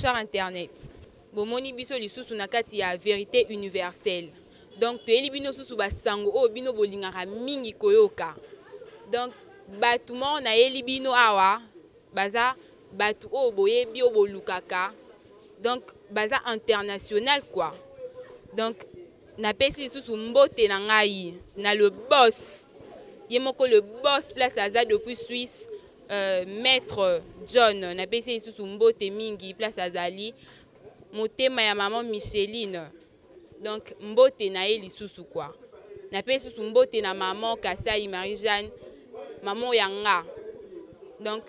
cher internet bomoni biso lisusu na kati ya vérité universelle donc toyeli bino susu basango oyo bino bolingaka mingi koyoka donc batu mo nayeli bino awa baza batu oyo boyebi oyo bolukaka donc baza international quoi donc napesi lisusu mbote na ngai na le boss ye moko le boss place aza depuis Suisse maître John napesi lisusu mbote mingi place azali motema ya maman Micheline donc mbote na ye lisusu quoi napesi lisusu mbote na maman Kasai Marie-Jeanne maman yanga donc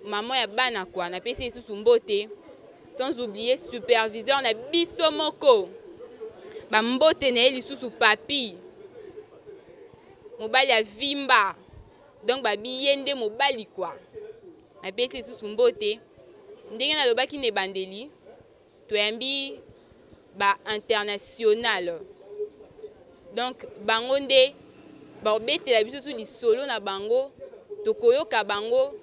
maman ya bana quoi napesi lisusu mbote sans oublier superviseur na biso moko ba mbote na ye lisusu papi mobali ya vimba donc ba biyende mobali quoi napesi lisusu mbote ndenge nalobaki ne bandeli toyambi ba international donc bango nde baobetela biso su lisolo na bango tokoyoka bango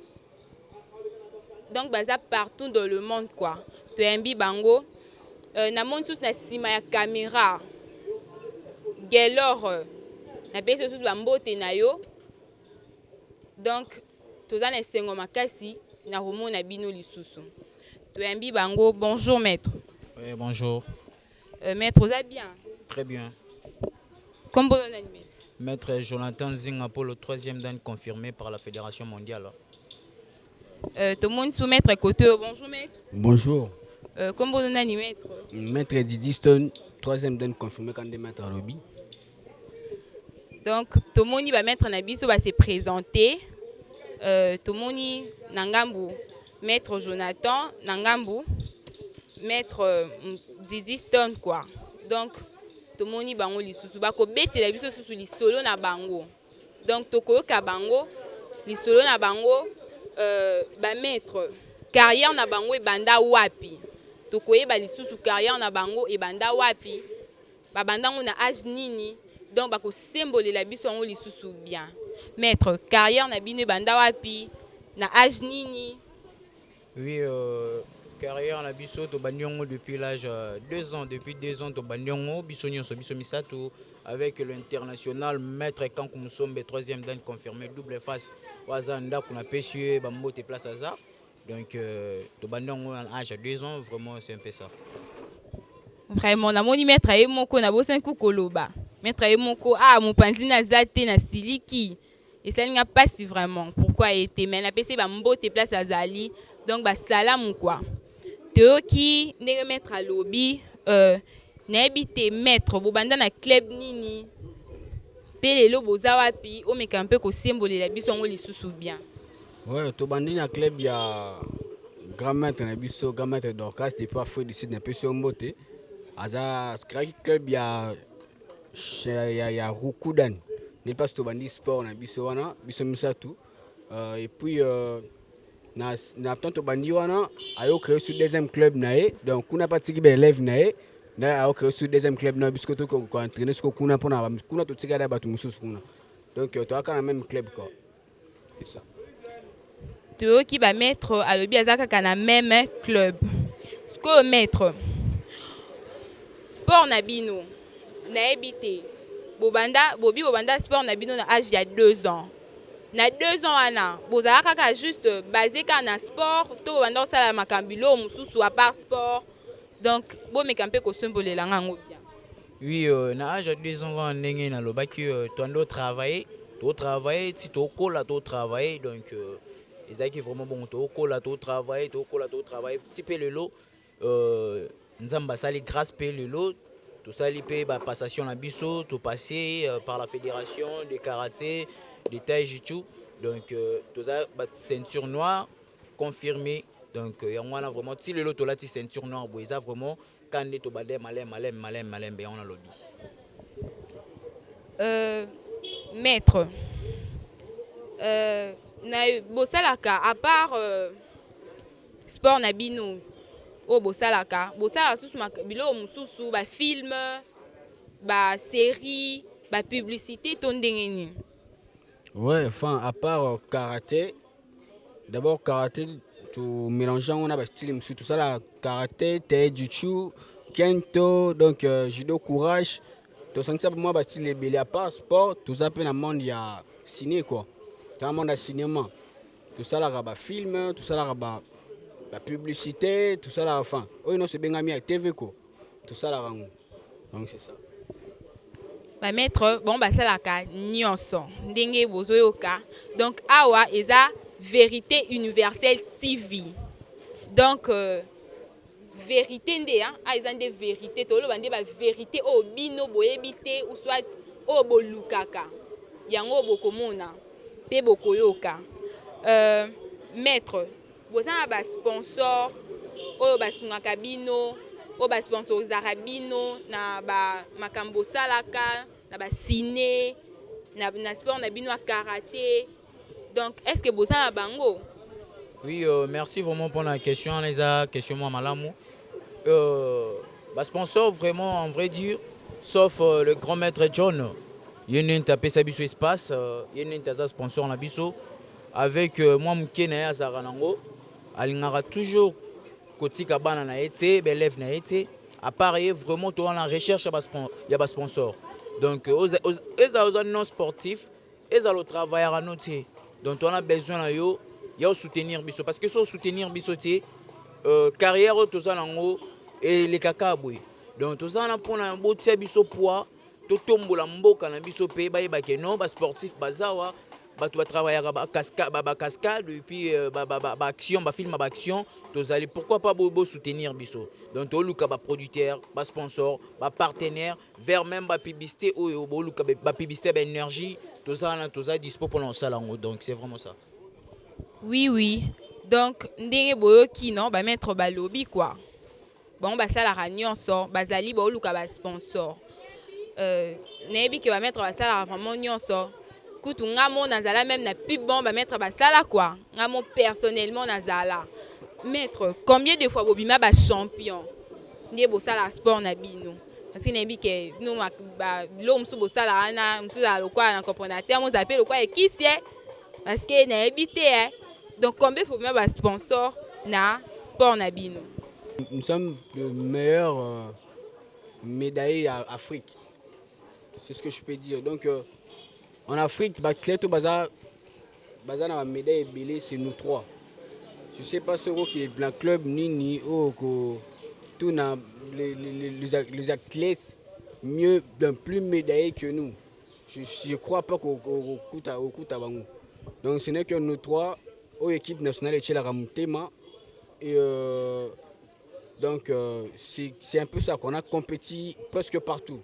donc baza partout dans le monde quoi toyambi bango na moni susu na nsima ya caméra Gelor napesi susu bambote na yo donc toza na esengo makasi na komona bino lisusu toyambi bango. Bonjour maître. Oui, bonjour. Maître, vous allez bien? Très bien. Comme bon animé. Maître Jonathan Zinga pour le 3e dan confirmé par la Fédération mondiale. Tout le monde sous maître côté. Bonjour maître. Bonjour. Comme bon animé maître. Maître Didi Stone, 3e dan confirmé quand des maîtres à lobby. Donc tout le monde va mettre Nabiso va se présenter. Tout le monde Nangambu. Maître Jonathan Nangambu. Maître Didi Stone quoi. Donc tout le monde bango lisusu bako bete la biso susu lisolo na bango. Donc toko ka bango lisolo na bango ba maître carrière na bango e banda wapi. Toko yeba lisusu carrière na bango e banda wapi. Ba bandango na âge nini. Donc bako symbole la biso bango lisusu bien. Maître carrière na bino e banda wapi na âge nini. Oui, carrière na biso to bandiongo depuis l'âge 2 ans. Depuis 2 ans to bandiongo biso nyonso biso misato avec l'international maître Kankou Musombe 3e dan confirmé double face wazanda kuna pesieux bambote place aza. Donc to bandiongo en âge 2 ans vraiment c'est un peu ça. Vraiment na moni maître aye moko na bosen ku koloba. Maître aye moko mopanzi na zate na siliki. Et ça n'a pas si vraiment pourquoi était mais na pesi bambote place azali. Donc ba salam quoi. Teo qui ne mettre à lobby na habité maître bobanda na club nini pelelo boza wapi o meka un peu ko symbole la biso ngo lisusu bien. Ouais, to bandi na club ya grand maître na biso grand maître Dorcas depuis Afrique du Sud na peso mbote aza skraki club ya Rukudan ne pas to bandi sport na biso wana biso misatu et puis na tonto bandi wana ayo créé sur 2e club nae donc kuna patiki be élève nae na ayo créé sur 2e club na bisko to ko entraîner sko kuna pona kuna to tika da batu mususu kuna donc to aka na même club quoi c'est ça Teo qui va mettre à lobby azaka kana même club ko maître sport na bino na habité bobanda sport na bino na âge ya 2 ans. Na 2 ans wana bozala kaka juste basé ka na sport to banda osala makambilo mususu à part sport donc bo meka mpe ko symboler la ngango bien. Oui, na âge 2 ans on ndenge na lobaki to ndo travailler si to kola to travailler donc ezaki vraiment bon to kola to travailler petit peu lelo nzamba sali grâce pe lelo to sali pe ba passation na biso to passer par la fédération de karaté de taï jiu donc toza ba ceinture noire confirmée donc yangwana vraiment ti lelo to lati ceinture noire boeza vraiment quand to bade malem be on a lobby. Maître na bosalaka à part sport na bino o bosalaka susu bilo mususu ba film ba série ba publicité to ndenge ni. Ouais, enfin à part karaté d'abord karaté tout mélangeant on a ba style tout ça la karaté, taijutsu, kento, donc judo courage. Tout ça moi ba style belé à part sport, tout ça peut dans monde il y a ciné quoi. Dans monde à cinéma. Tout ça là ba film, tout ça là ba la publicité, tout ça là enfin. Oh non c'est bien ami à TV quoi. Tout ça là donc c'est ça. Ba maître bon basalaka nyonso ndenge bozoyoka donc awa eza vérité universelle TV donc vérité nde eza nde vérité toloba nde ba vérité o bino boyebi te ou soit o bolukaka yango bokomona pe bokoyoka maître bozana ba sponsor oyo basungaka bino o ba sponsorisaka bino na ba makambo salaka na ba ciné na sport na bino à karaté donc est-ce que bozana bango? Oui, merci vraiment pour la question les question moi malamu bah sponsor vraiment en vrai dire sauf le grand maître John yene tapé sa biso espace yene taza sponsor na biso avec moi mukena azara nango alingara toujours kotika bana na été belève na été à part vraiment toi la recherche il y a pas sponsor donc aux non sportifs et à le travail à noter donc on a besoin na yo ya soutenir biso parce que so soutenir biso tie carrière tout ça nango et les kakabwe donc tout ça na pona botia biso poids to tombola mboka na biso pe ba yebake non ba sportif bazawa bato travailler ba cascade et puis ba action ba film ba action tozali pourquoi pas bo soutenir biso donc to luka ba producteur ba sponsor ba partenaire vers même ba publicité ou bo luka ba publicité ba énergie toza dispo pour lancer lango donc c'est vraiment ça. Oui donc ndenge boyoki non ba mettre balobi quoi bon basalaka nyonso bazali boluka ba sponsor nayebi ke ba mettre basalaka vraiment nyonso kutu ngamo nazala même na pub bon ba mettre basala quoi ngamo personnellement nazala mettre combien de fois bobima ba champion ndie bosala sport na bino parce que nayebi ke no ba lo msu bosala ana msu za lokwa na componateur mo zapé lokwa ekisie parce que nayebi te donc combien faut bobima ba sponsor na sport na bino? Nous sommes le meilleur médaillé à Afrique. C'est ce que je peux dire. Donc, en Afrique, Batileto Baza na médaille belé, c'est nous trois. Je ne sais pas ce qui est dans le club, ni tous les athlètes mieux, plus médaillés que nous. Je ne crois pas qu'au Koutabango. Donc, ce n'est que nous trois, aux équipes nationales et la Ramutema. Et donc, c'est un peu ça qu'on a compétit presque partout.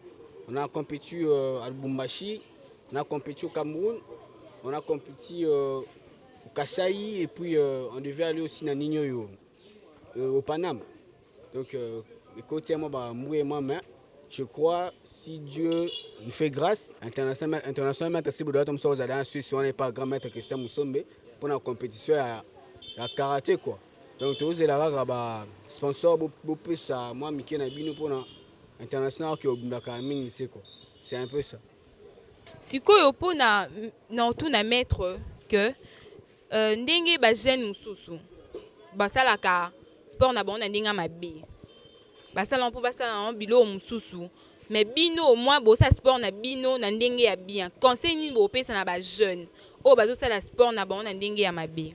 On a compétit à Lubumbashi, on a compétit au Cameroun, on a compétit au Kasaï et puis on devait aller aussi à Nignoyo, au Paname. Donc, moi, je crois, si Dieu nous fait grâce, internationalement, si vous avez un Suisse, on n'est pas grand maître Christian Moussombe pour la compétition à karaté quoi. Donc tous les là sponsor beaucoup ça moi Mickey na bino pour international qui obundaka mingi tu sais quoi. C'est un peu ça. Sikoyo po na tout na maître que ndenge ba jeune mususu basalaka sport na bona ndinga mabe. Basala po basala na bilo mususu mais bino au moins bosa sport na bino na ndenge ya bien. Conseil ni bo pesa na ba jeune. O bazo sala sport na bona ndenge ya mabe.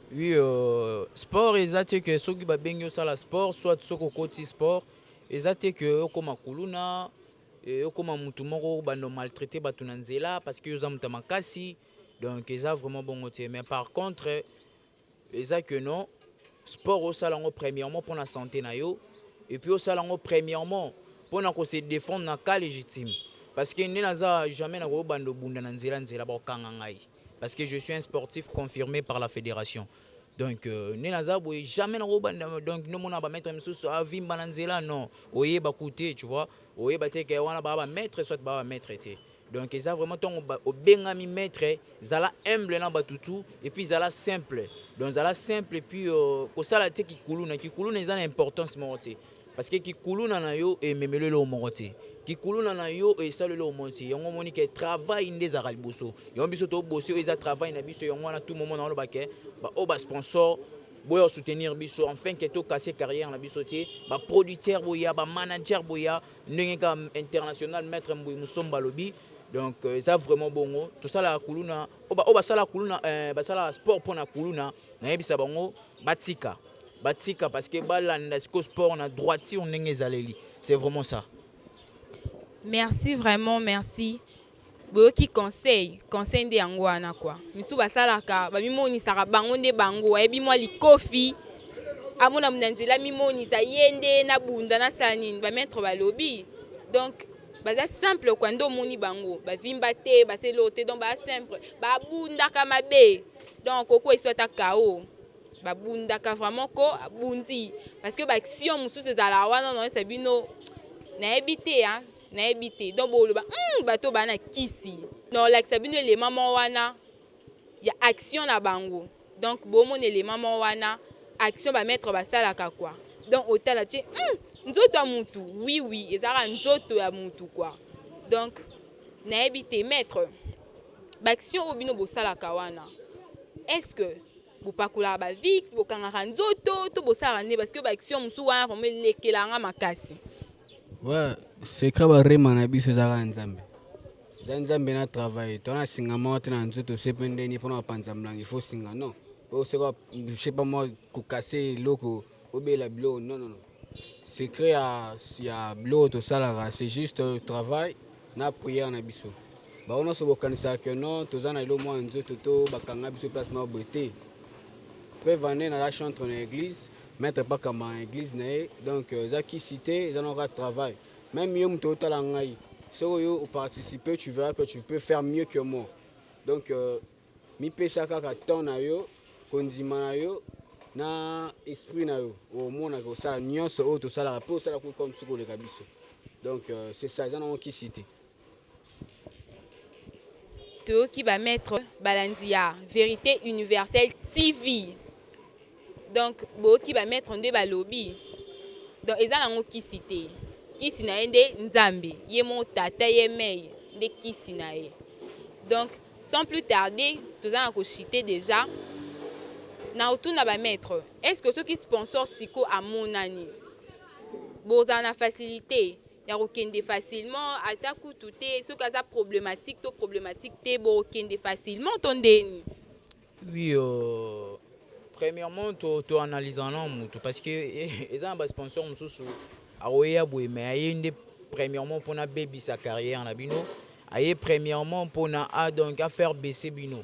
Oui, sport exact que ceux qui ba bengo ça la sport soit ceux qui côté sport exact que comme kuluna et comme mutu moko bando maltraité batu na nzela parce que yoza muta makasi donc ça vraiment bon côté mais par contre exact que non sport au salon premièrement pour la santé na yo et puis au salon premièrement pour na ko se défendre na cas légitime parce que ni naza jamais na ko bando bunda na nzela ba kanga ngai. Parce que je suis un sportif confirmé par la fédération. Donc, Nenazabo jamais donc nous on va mettre un vimba nanzela non. Oye ba coûter, tu vois. Oye ba te ke wana ba mettre soit ba mettre été. Donc ça vraiment ton au bengami maître, zala humble na batutu et puis zala simple. Donc zala simple et puis ko sala te ki kuluna ezana importance morte. Parce que ki kuluna na yo et memele lo morte. Kikuluna na yo et ça le monti yango moni ke travail ndé za liboso yango biso to bosso eza travail na biso yango na tout moment na lo baké ba o ba sponsor boya soutenir biso enfin que to casser carrière na biso tie ba producteur boya ba manager boya ndenge ka international maître Mboui Musomba lobi. Donc ça vraiment bongo tout ça la kuluna oba sala kuluna basala sport pour na kuluna na yebisa bango batika parce que balanda sport na droitier ndenge ezaleli. C'est vraiment ça. Merci vraiment, merci. Boki conseil nde yango wana quoi. Misu basalaka ba mimonisaka bango nde bango ayebi mwa likofi amona munanzela mimonisa yende na bunda na sanini ba mettre balobi. Donc baza simple kwa ndo moni bango ba vimba te ba selote donc ba simple ba bunda ka mabe. Donc koko eswata kao ba bunda ka vraiment ko abundi parce que ba action mususu ezala wana non c'est bino na ebité hein. Na habité donc boloba bato bana kisi non like sabino les mamans wana ya action na bango donc bomone les mamans wana action ba mettre ba sala ka quoi donc otala ti nzoto ya mutu oui ezara nzoto ya mutu quoi donc na habité mettre ba action obino bo sala ka wana est-ce que bo pakula ba vix bo kangaka nzoto to bo sala ne parce que ba action musu wana vraiment lekelanga makasi. Ouais, c'est que vraiment na biso zaka nzambe. Nzambe na travail. Tona singa moto na nzoto sepende ni pona panza mlangi faut singa non. Pour c'est quoi je sais pas moi ko casser loko obela blo non. C'est créé à blo to salara, c'est juste travail na prière na biso. Ba on so bokanisa que non tozana ilo mo nzoto to bakanga biso place na beauté. Prévaner na la chantre na église. Mettre pas comme en église donc ça qui cité ils ont un travail même yo mto talangai so yo participer tu verras que tu peux faire mieux que moi donc mi pe chaka ka ton na yo kondima na yo na esprit na yo au mona ko ça nyonso o to sala pour ça comme ce ko le kabiso donc c'est ça ils ont qui cité to qui va mettre balandia vérité universelle TV. Donc boki ba mettre nde ba lobby donc eza nango kisi te kisi na ye nde nzambe ye mo tata ye mei nde kisi na ye donc sans plus tarder tozana ko citer déjà na otuna ba mettre est-ce que ceux qui sponsor siko amonani boza na facilité ya kokende facilement ata kutu te ceux qui a problématique te bo kokende facilement to ndeni. Oui premièrement to analysant mutu parce que eza ba sponsor mususu aroya boye mais ayende premièrement pour na baby sa carrière na bino aye premièrement pour na donc à faire baisser bino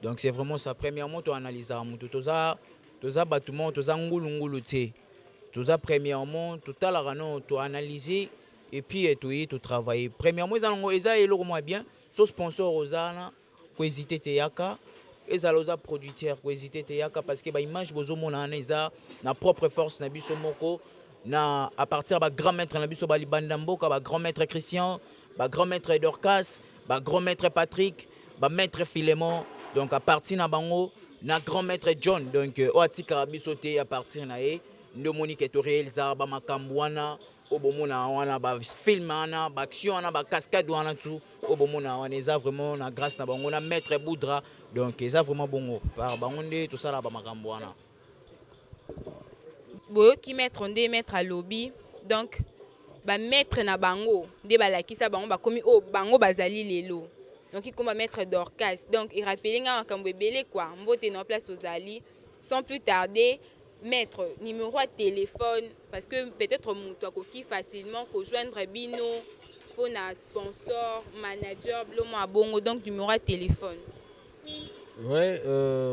donc c'est vraiment ça premièrement to analysant mutu toza bâtiment toza ngulungulu te toza premièrement total rano to analyser et puis to travailler premièrement eza eloko moi bien so sponsor ozana ko hésiter te yaka ezaloza producteur ko hésiter te yaka parce que ba image bozo mona na eza na propre force na biso moko na à partir ba grand maître na biso ba libanda mboka ba grand maître Christian ba grand maître Dorcas ba grand maître Patrick ba maître Philémon donc à partir na bango na grand maître John donc o atika biso te à partir na e ndo monique to réaliser ba makambwana obomona wana ba film wana ba action wana ba cascade wana tout obomona wana eza vraiment na grâce na bango na maître Boudra donc eza vraiment bongo par bango nde tout ça là ba makambo wana boyo ki mettre nde mettre à lobby donc ba mettre na bango nde balakisa bango bakomi o bango bazali lelo donc il comme mettre Dorcas donc il rappelle nga makambo ebele quoi mbote na place ozali sans plus tarder mettre numéro à téléphone parce que peut-être mutu akoki facilement ko joindre bino pour na sponsor manager blomo abongo donc numéro à téléphone. Ouais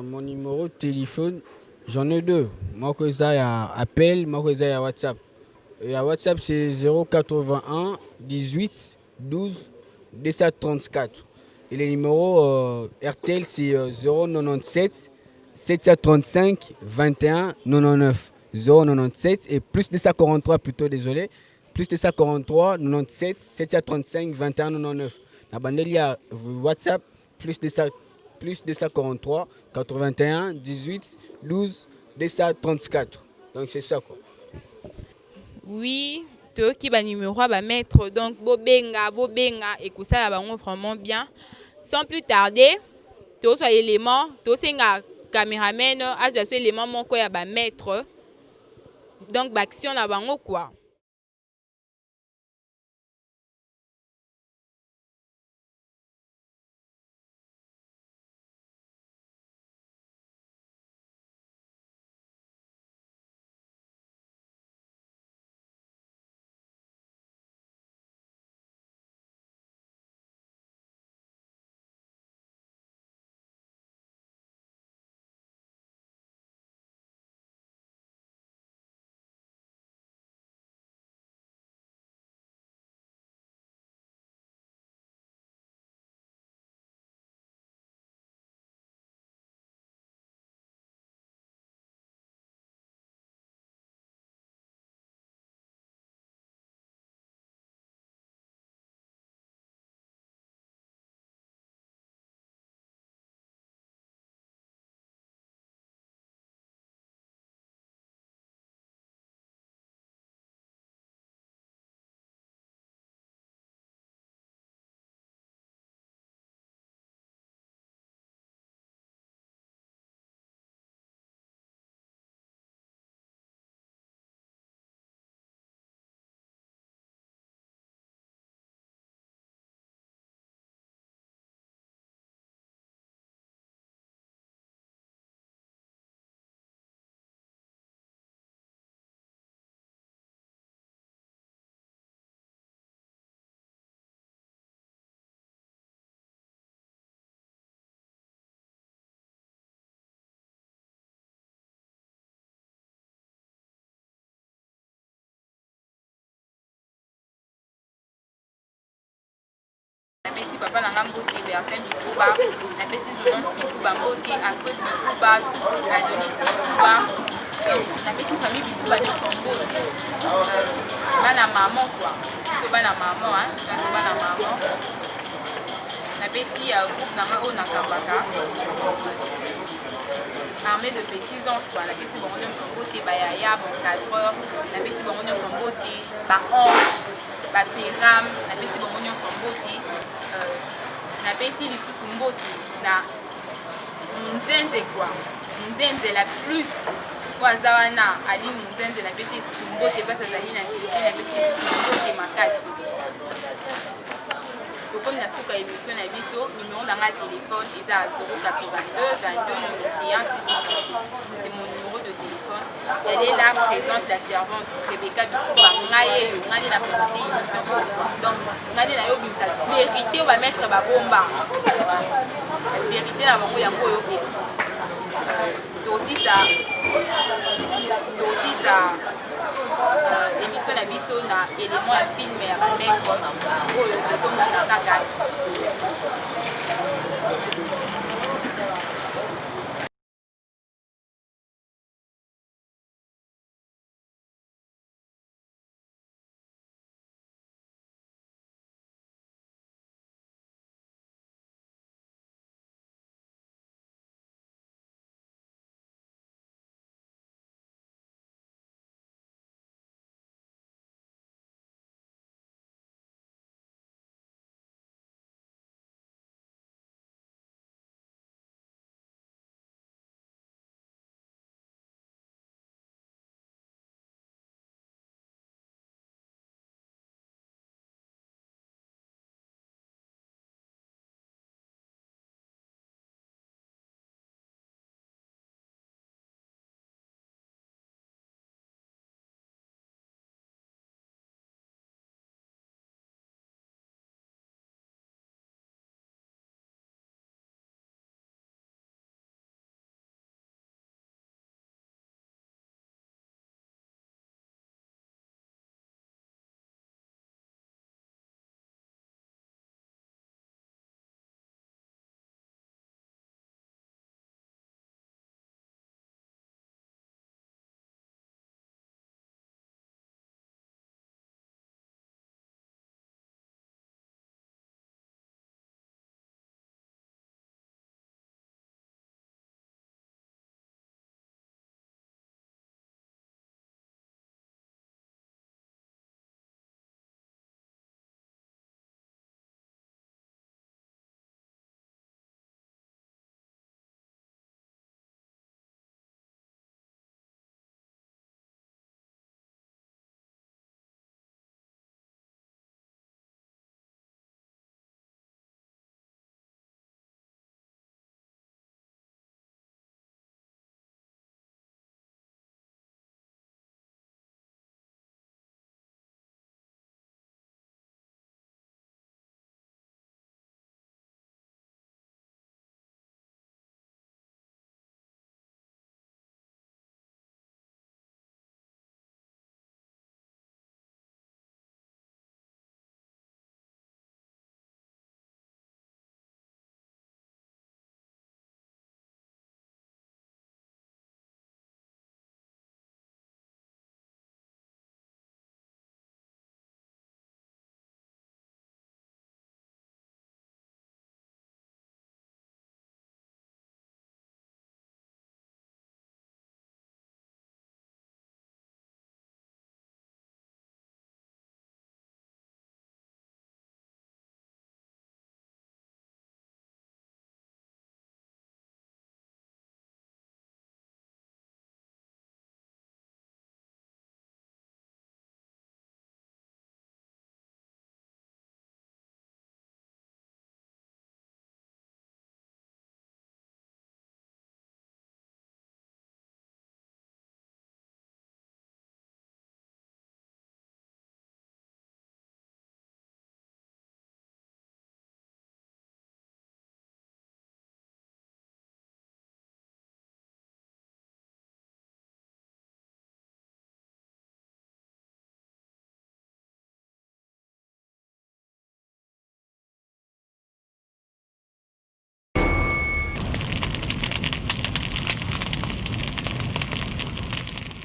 mon numéro de téléphone j'en ai deux moi que ça y a appel moi que ça y a WhatsApp et à WhatsApp c'est 081 18 12 234 et le numéro RTL c'est 097 735 21 99 097 et plus 243 plutôt désolé plus 243 97 735 21 99 la bandeli à WhatsApp plus 243 81 18 12 234 donc c'est ça quoi. Oui to ki ba numéro ba mettre donc bobenga et que ça bango vraiment bien sans plus tarder to so élément to senga caméraman azwa so élément moko ya ba maître donc ba action na bango quoi. Napesi papa na ngambo te Bertin Bikuba, napesi Jonas Bikuba mbote, Asot Bikuba, Adonis Bikuba, napesi famille Bikuba de mbote. Bana maman quoi, c'est bana maman hein, c'est bana maman. Napesi groupe na ngambo na Kambaka. Armée de petits anges quoi, napesi bango nyonso mbote, bayaya, bon cadreur, napesi bango nyonso mbote, ba ange, ba teram, napesi bango nyonso mbote. Napesi lisusu mbote na Nzenze quoi, Nzenze la plus po aza wana ali Nzenze, napesi lisusu mbote mpasi azali na site, napesi lisusu mbote makasi. Comme na suka émission na biso, numéro na nga téléphone eza 082 22 91 606. C'est mon numéro de téléphone. Elle est là présente, la servante Rebecca Bikuba. Ngaye yo ngani na présenter émission. Donc ngani na yo bimisa vérité on va mettre ba bomba. La vérité na bango yango yo ke. Totisa émission na biso na élément ya film ya ba mec oyo azomona kaka.